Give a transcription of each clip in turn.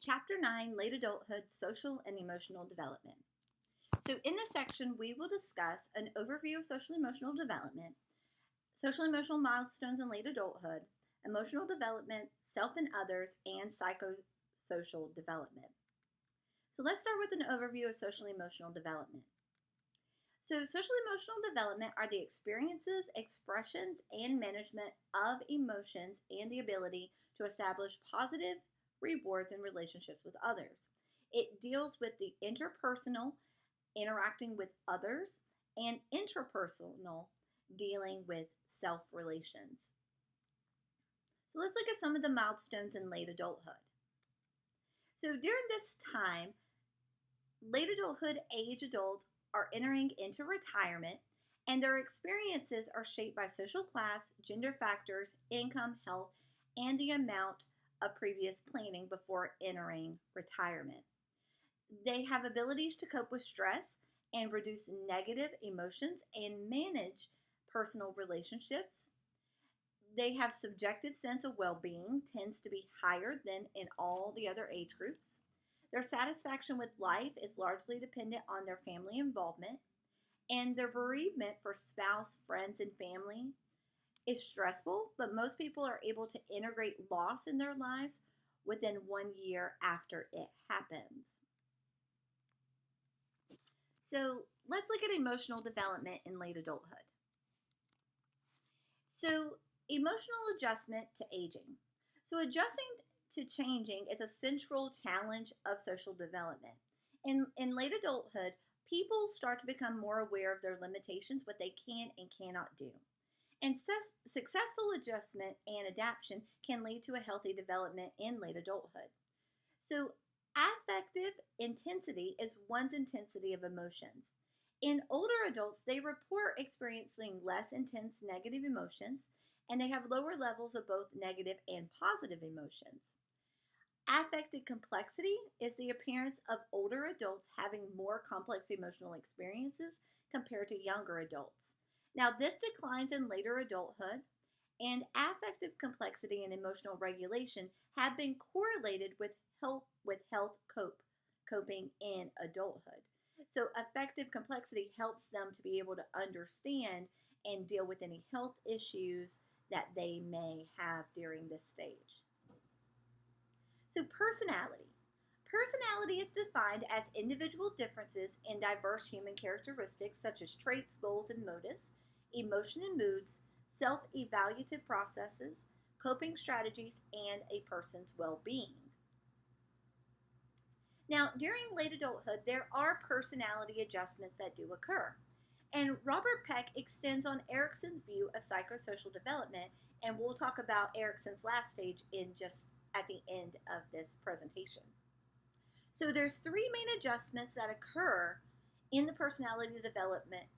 Chapter 9, Late Adulthood, Social and Emotional Development. So in this section, we will discuss an overview of social emotional development, social emotional milestones in late adulthood, emotional development, self and others, and psychosocial development. So let's start with an overview of social emotional development. So social emotional development are the experiences, expressions, and management of emotions and the ability to establish positive rewards in relationships with others. It deals with the interpersonal, interacting with others, and interpersonal, dealing with self relations. So let's look at some of the milestones in late adulthood. So during this time, late adulthood age adults are entering into retirement, and their experiences are shaped by social class, gender factors, income, health, and the amount of previous planning before entering retirement. They have abilities to cope with stress and reduce negative emotions and manage personal relationships. They have subjective sense of well-being tends to be higher than in all the other age groups. Their satisfaction with life is largely dependent on their family involvement, and their bereavement for spouse, friends, and family is stressful, but most people are able to integrate loss in their lives within 1 year after it happens. So let's look at emotional development in late adulthood. So emotional adjustment to aging. So adjusting to changing is a central challenge of social development. In late adulthood, people start to become more aware of their limitations, what they can and cannot do. And successful adjustment and adaptation can lead to a healthy development in late adulthood. So affective intensity is one's intensity of emotions. In older adults, they report experiencing less intense negative emotions, and they have lower levels of both negative and positive emotions. Affective complexity is the appearance of older adults having more complex emotional experiences compared to younger adults. Now, this declines in later adulthood, and affective complexity and emotional regulation have been correlated with coping in adulthood. So, affective complexity helps them to be able to understand and deal with any health issues that they may have during this stage. So, personality. Personality is defined as individual differences in diverse human characteristics such as traits, goals, and motives, emotion and moods, self-evaluative processes, coping strategies, and a person's well-being. Now, during late adulthood, there are personality adjustments that do occur. And Robert Peck extends on Erikson's view of psychosocial development, and we'll talk about Erikson's last stage in just at the end of this presentation. So there's three main adjustments that occur in the personality development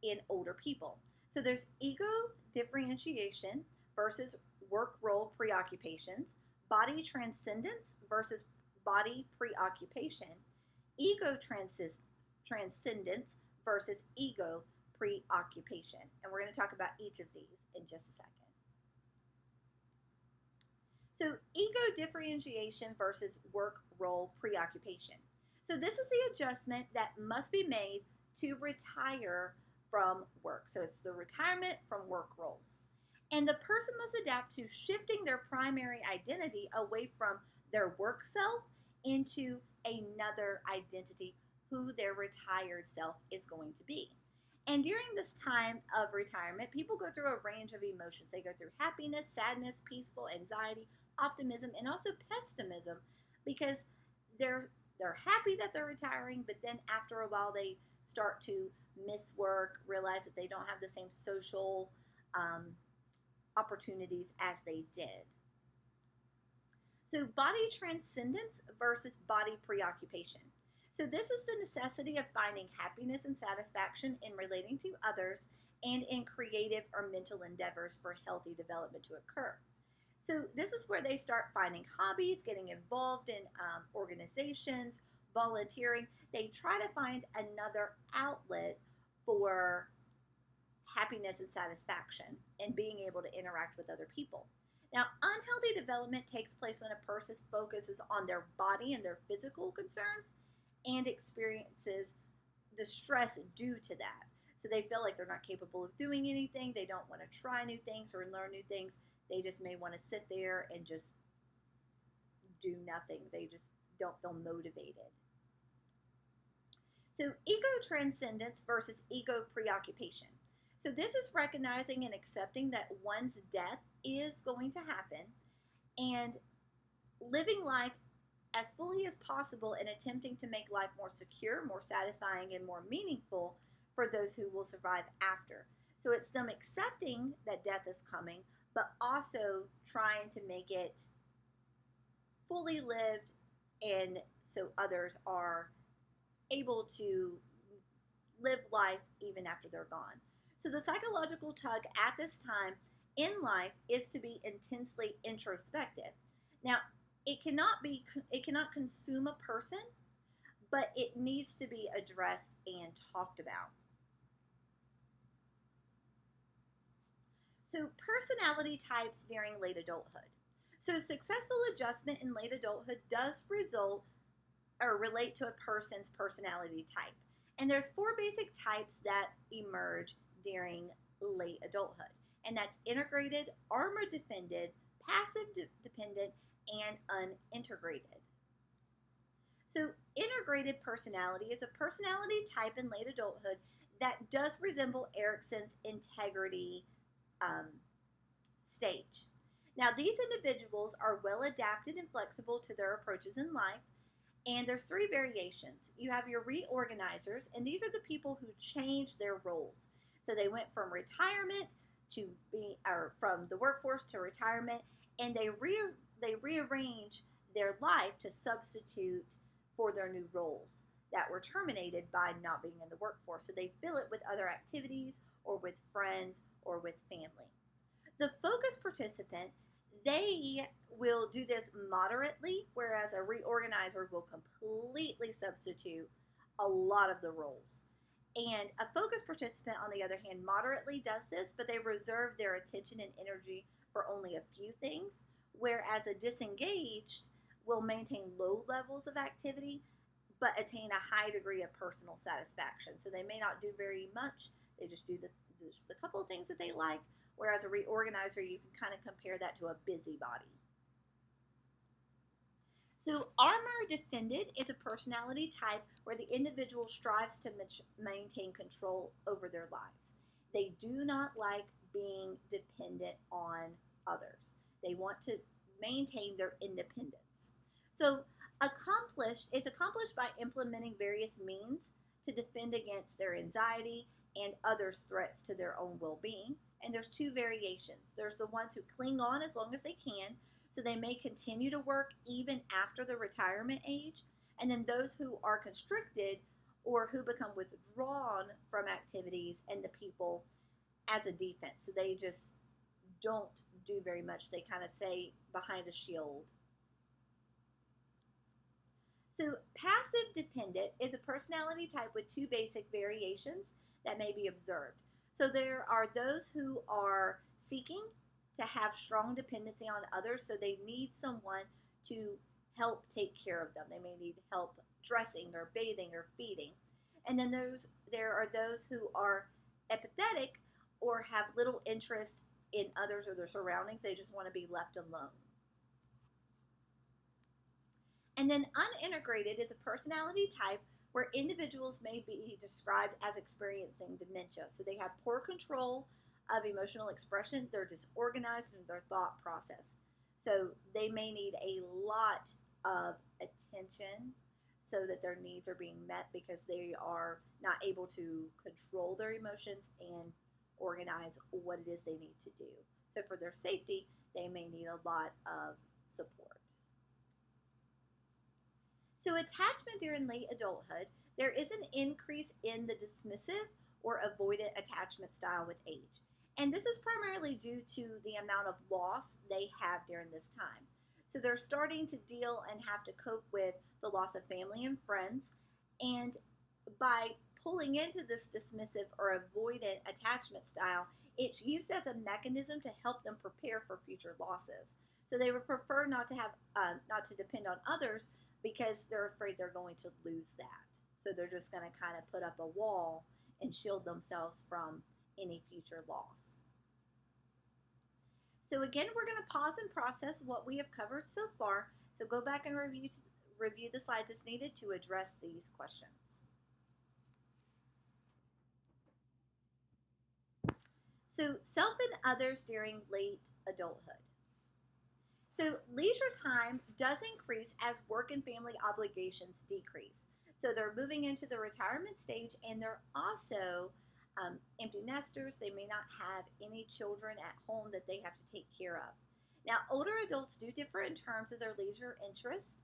in older people. So there's ego differentiation versus work role preoccupations, body transcendence versus body preoccupation, ego transcendence versus ego preoccupation. And we're going to talk about each of these in just a second. So ego differentiation versus work role preoccupation. So this is the adjustment that must be made to retire from work. So it's the retirement from work roles. And the person must adapt to shifting their primary identity away from their work self into another identity, who their retired self is going to be. And during this time of retirement, people go through a range of emotions. They go through happiness, sadness, peaceful, anxiety, optimism, and also pessimism, because they're happy that they're retiring, but then after a while they start to miss work, realize that they don't have the same social opportunities as they did. So body transcendence versus body preoccupation. So this is the necessity of finding happiness and satisfaction in relating to others and in creative or mental endeavors for healthy development to occur. So this is where they start finding hobbies, getting involved in organizations, volunteering. They try to find another outlet for happiness and satisfaction and being able to interact with other people. Now, unhealthy development takes place when a person focuses on their body and their physical concerns and experiences distress due to that. So they feel like they're not capable of doing anything. They don't want to try new things or learn new things. They just may want to sit there and just do nothing. They just don't feel motivated. So, ego transcendence versus ego preoccupation. So, this is recognizing and accepting that one's death is going to happen and living life as fully as possible and attempting to make life more secure, more satisfying, and more meaningful for those who will survive after. So, it's them accepting that death is coming, but also trying to make it fully lived and so others are able to live life even after they're gone. So the psychological tug at this time in life is to be intensely introspective. Now, it cannot consume a person, but it needs to be addressed and talked about. So personality types during late adulthood. So successful adjustment in late adulthood does result or relate to a person's personality type. And there's four basic types that emerge during late adulthood. And that's integrated, armor defended, passive dependent, and unintegrated. So integrated personality is a personality type in late adulthood that does resemble Erickson's integrity um, stage. Now, these individuals are well adapted and flexible to their approaches in life. And there's three variations. You have your reorganizers, and these are the people who change their roles. So they went from retirement to or from the workforce to retirement, and they rearrange their life to substitute for their new roles that were terminated by not being in the workforce. So they fill it with other activities or with friends or with family. The focus participant, they will do this moderately, whereas a reorganizer will completely substitute a lot of the roles. And a focus participant, on the other hand, moderately does this, but they reserve their attention and energy for only a few things, whereas a disengaged will maintain low levels of activity but attain a high degree of personal satisfaction. So they may not do very much, they just do just the couple of things that they like, whereas a reorganizer, you can kind of compare that to a busybody. So armor defended is a personality type where the individual strives to maintain control over their lives. They do not like being dependent on others. They want to maintain their independence. So it's accomplished by implementing various means to defend against their anxiety and others' threats to their own well-being. And there's two variations. There's the ones who cling on as long as they can, so they may continue to work even after the retirement age. And then those who are constricted or who become withdrawn from activities and the people as a defense. So they just don't do very much. They kind of stay behind a shield. So passive dependent is a personality type with two basic variations that may be observed. So there are those who are seeking to have strong dependency on others, so they need someone to help take care of them. They may need help dressing or bathing or feeding. And then there are those who are apathetic or have little interest in others or their surroundings. They just want to be left alone. And then unintegrated is a personality type where individuals may be described as experiencing dementia. So they have poor control of emotional expression, they're disorganized in their thought process. So they may need a lot of attention so that their needs are being met because they are not able to control their emotions and organize what it is they need to do. So for their safety, they may need a lot of support. So attachment during late adulthood, there is an increase in the dismissive or avoidant attachment style with age. And this is primarily due to the amount of loss they have during this time. So they're starting to deal and have to cope with the loss of family and friends. And by pulling into this dismissive or avoidant attachment style, it's used as a mechanism to help them prepare for future losses. So they would prefer not to depend on others because they're afraid they're going to lose that. So they're just going to kind of put up a wall and shield themselves from any future loss. So again, we're going to pause and process what we have covered so far. So go back and review the slides as needed to address these questions. So self and others during late adulthood. So leisure time does increase as work and family obligations decrease. So they're moving into the retirement stage, and they're also empty nesters. They may not have any children at home that they have to take care of. Now, older adults do differ in terms of their leisure interests,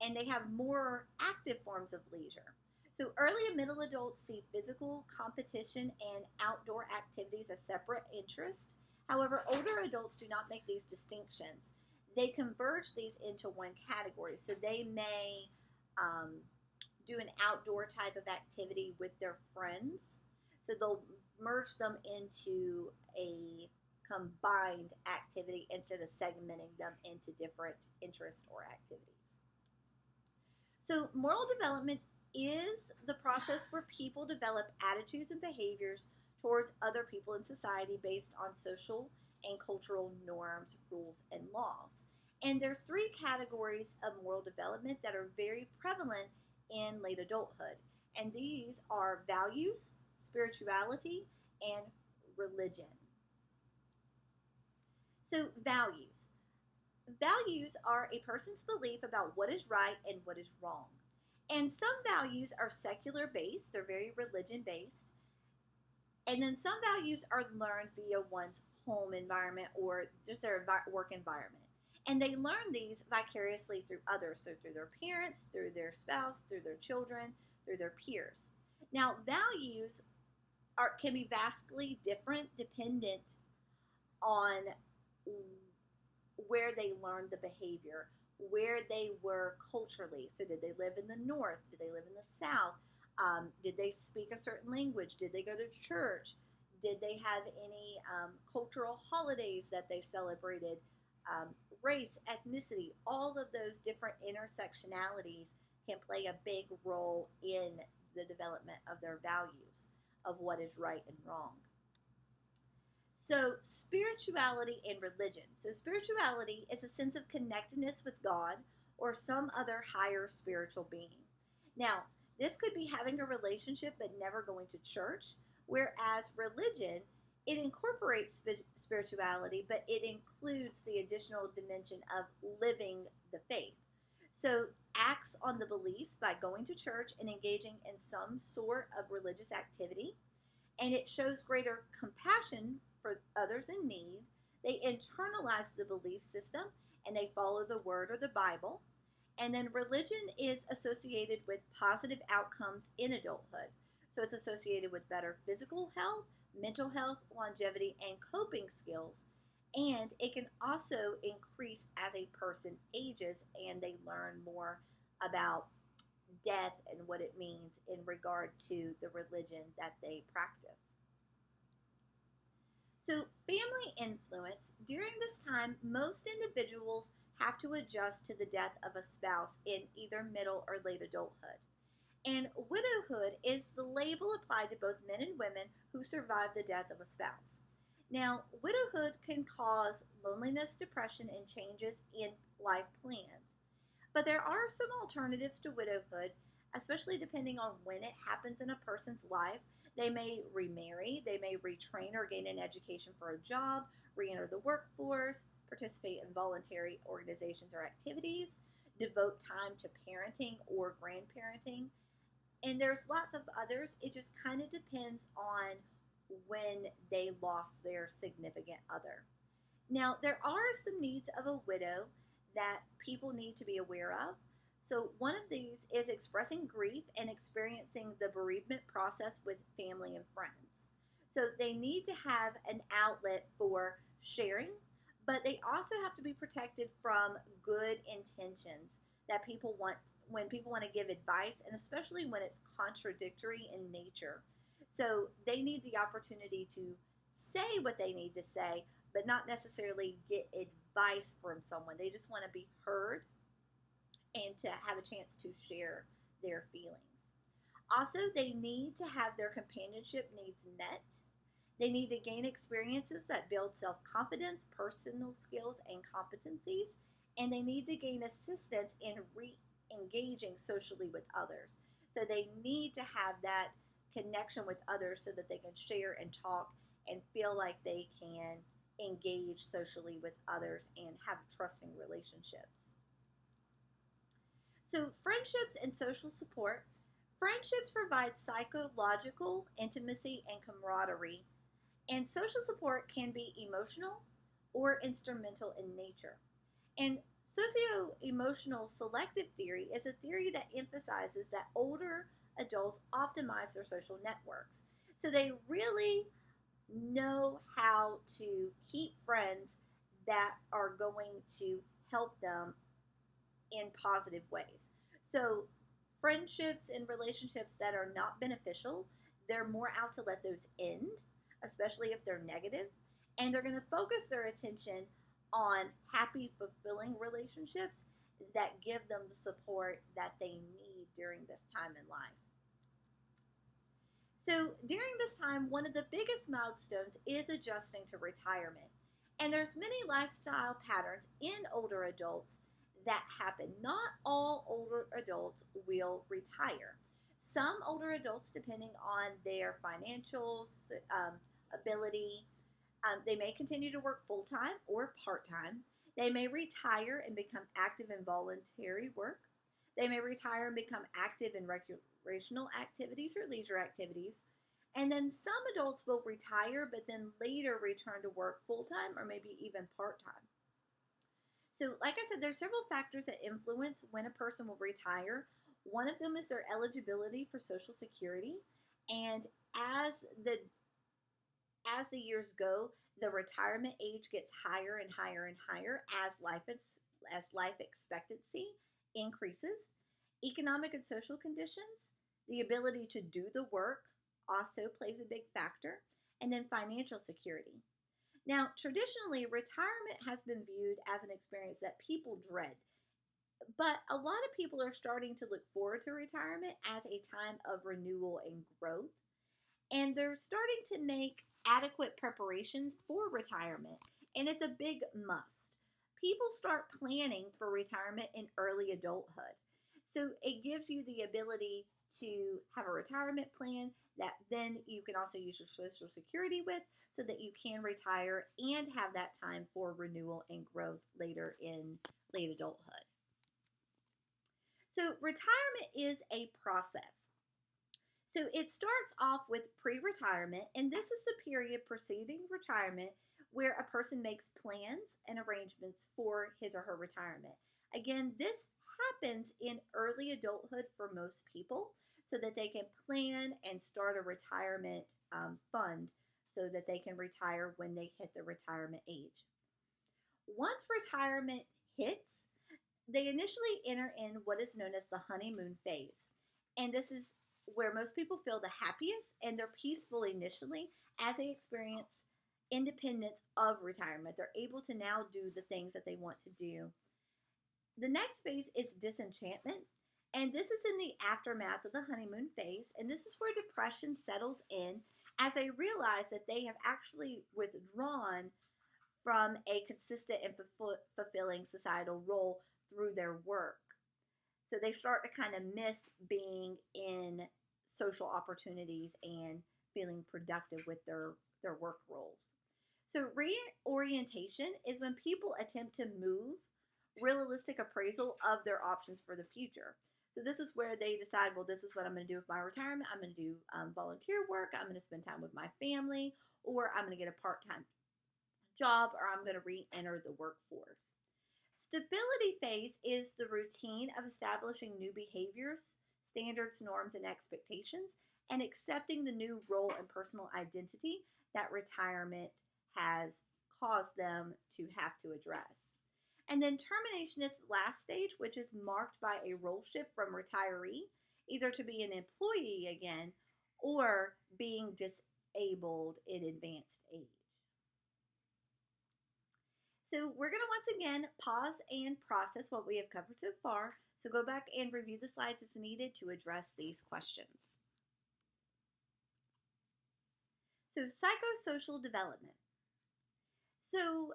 and they have more active forms of leisure. So early and middle adults see physical competition and outdoor activities as separate interests. However, older adults do not make these distinctions. They converge these into one category. So they may do an outdoor type of activity with their friends. So they'll merge them into a combined activity instead of segmenting them into different interests or activities. So moral development is the process where people develop attitudes and behaviors towards other people in society based on social and cultural norms, rules, and laws. And there's three categories of moral development that are very prevalent in late adulthood. And these are values, spirituality, and religion. So values. Values are a person's belief about what is right and what is wrong. And some values are secular based, they're very religion based. And then some values are learned via one's home environment or just their work environment. And they learn these vicariously through others, so through their parents, through their spouse, through their children, through their peers. Now, values can be vastly different dependent on where they learned the behavior, where they were culturally. So did they live in the north? Did they live in the south? Did they speak a certain language? Did they go to church? Did they have any cultural holidays that they celebrated? Race, ethnicity, all of those different intersectionalities can play a big role in the development of their values of what is right and wrong. So spirituality and religion. So spirituality is a sense of connectedness with God or some other higher spiritual being. Now, this could be having a relationship but never going to church, whereas religion, it incorporates spirituality, but it includes the additional dimension of living the faith. So acts on the beliefs by going to church and engaging in some sort of religious activity, and it shows greater compassion for others in need. They internalize the belief system and they follow the word or the Bible. And then religion is associated with positive outcomes in adulthood. So it's associated with better physical health, mental health, longevity, and coping skills. And it can also increase as a person ages and they learn more about death and what it means in regard to the religion that they practice. So family influence. During this time, most individuals have to adjust to the death of a spouse in either middle or late adulthood. And widowhood is the label applied to both men and women who survive the death of a spouse. Now, widowhood can cause loneliness, depression, and changes in life plans. But there are some alternatives to widowhood, especially depending on when it happens in a person's life. They may remarry, they may retrain or gain an education for a job, re-enter the workforce, participate in voluntary organizations or activities, devote time to parenting or grandparenting. And there's lots of others. It just kind of depends on when they lost their significant other. Now, there are some needs of a widow that people need to be aware of. So one of these is expressing grief and experiencing the bereavement process with family and friends. So they need to have an outlet for sharing, but they also have to be protected from good intentions that people want when people want to give advice, and especially when it's contradictory in nature. So they need the opportunity to say what they need to say, but not necessarily get advice from someone. They just want to be heard and to have a chance to share their feelings. Also, they need to have their companionship needs met. They need to gain experiences that build self confidence, personal skills, and competencies. And they need to gain assistance in re engaging socially with others. So they need to have that connection with others so that they can share and talk and feel like they can engage socially with others and have trusting relationships. So, friendships and social support. Friendships provide psychological intimacy and camaraderie, and social support can be emotional or instrumental in nature. And socio emotional selective theory is a theory that emphasizes that older adults optimize their social networks. So they really know how to keep friends that are going to help them in positive ways. So, friendships and relationships that are not beneficial, they're more out to let those end, especially if they're negative. And they're going to focus their attention on happy, fulfilling relationships that give them the support that they need during this time in life. So, during this time, one of the biggest milestones is adjusting to retirement. And there's many lifestyle patterns in older adults that happen. Not all older adults will retire. Some older adults, depending on their financial ability, they may continue to work full time or part time. They may retire and become active in voluntary work. They may retire and become active in recreational activities or leisure activities. And then some adults will retire but then later return to work full time or maybe even part time. So, like I said, there's several factors that influence when a person will retire. One of them is their eligibility for Social Security. And as the as the years go, the retirement age gets higher and higher and higher as life expectancy increases. Economic and social conditions, the ability to do the work also plays a big factor, and then financial security. Now, traditionally, retirement has been viewed as an experience that people dread, but a lot of people are starting to look forward to retirement as a time of renewal and growth, and they're starting to make adequate preparations for retirement, and it's a big must. People start planning for retirement in early adulthood. So it gives you the ability to have a retirement plan that then you can also use your Social Security with so that you can retire and have that time for renewal and growth later in late adulthood. So retirement is a process. So it starts off with pre-retirement, and this is the period preceding retirement where a person makes plans and arrangements for his or her retirement. Again, this happens in early adulthood for most people so that they can plan and start a retirement fund so that they can retire when they hit the retirement age. Once retirement hits, they initially enter in what is known as the honeymoon phase. And this is where most people feel the happiest and they're peaceful initially as they experience independence of retirement. They're able to now do the things that they want to do. The next phase is disenchantment, and this is in the aftermath of the honeymoon phase, and this is where depression settles in as they realize that they have actually withdrawn from a consistent and fulfilling societal role through their work. So they start to kind of miss being in social opportunities and feeling productive with their work roles. So reorientation is when people attempt to move realistic appraisal of their options for the future. So this is where they decide, well, this is what I'm going to do with my retirement. I'm going to do volunteer work. I'm going to spend time with my family, or I'm going to get a part-time job, or I'm going to re-enter the workforce. Stability phase is the routine of establishing new behaviors, standards, norms, and expectations, and accepting the new role and personal identity that retirement has caused them to have to address. And then termination is the last stage, which is marked by a role shift from retiree, either to be an employee again, or being disabled in advanced age. So we're going to once again pause and process what we have covered so far. So go back and review the slides as needed to address these questions. So psychosocial development. So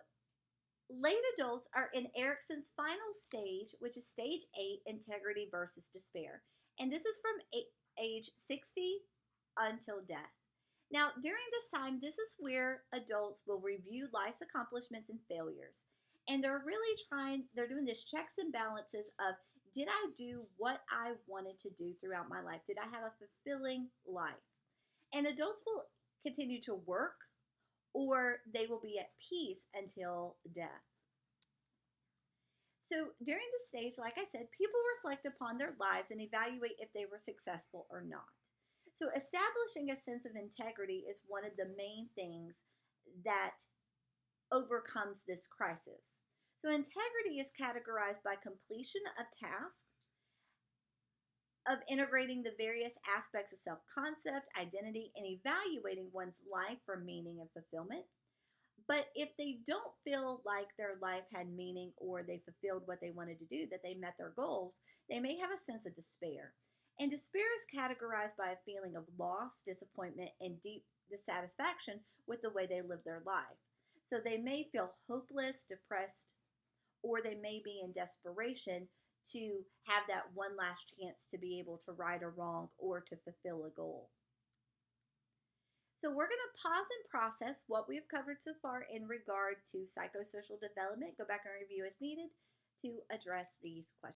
late adults are in Erickson's final stage, which is stage 8, integrity versus despair. And this is from age 60 until death. Now, during this time, this is where adults will review life's accomplishments and failures. And they're doing this checks and balances of, did I do what I wanted to do throughout my life? Did I have a fulfilling life? And adults will continue to work, or they will be at peace until death. So during this stage, like I said, people reflect upon their lives and evaluate if they were successful or not. So establishing a sense of integrity is one of the main things that overcomes this crisis. So integrity is categorized by completion of tasks, of integrating the various aspects of self-concept, identity, and evaluating one's life for meaning and fulfillment. But if they don't feel like their life had meaning or they fulfilled what they wanted to do, that they met their goals, they may have a sense of despair. And despair is categorized by a feeling of loss, disappointment, and deep dissatisfaction with the way they live their life. So they may feel hopeless, depressed, or they may be in desperation to have that one last chance to be able to right a wrong or to fulfill a goal. So we're going to pause and process what we've covered so far in regard to psychosocial development. Go back and review as needed to address these questions.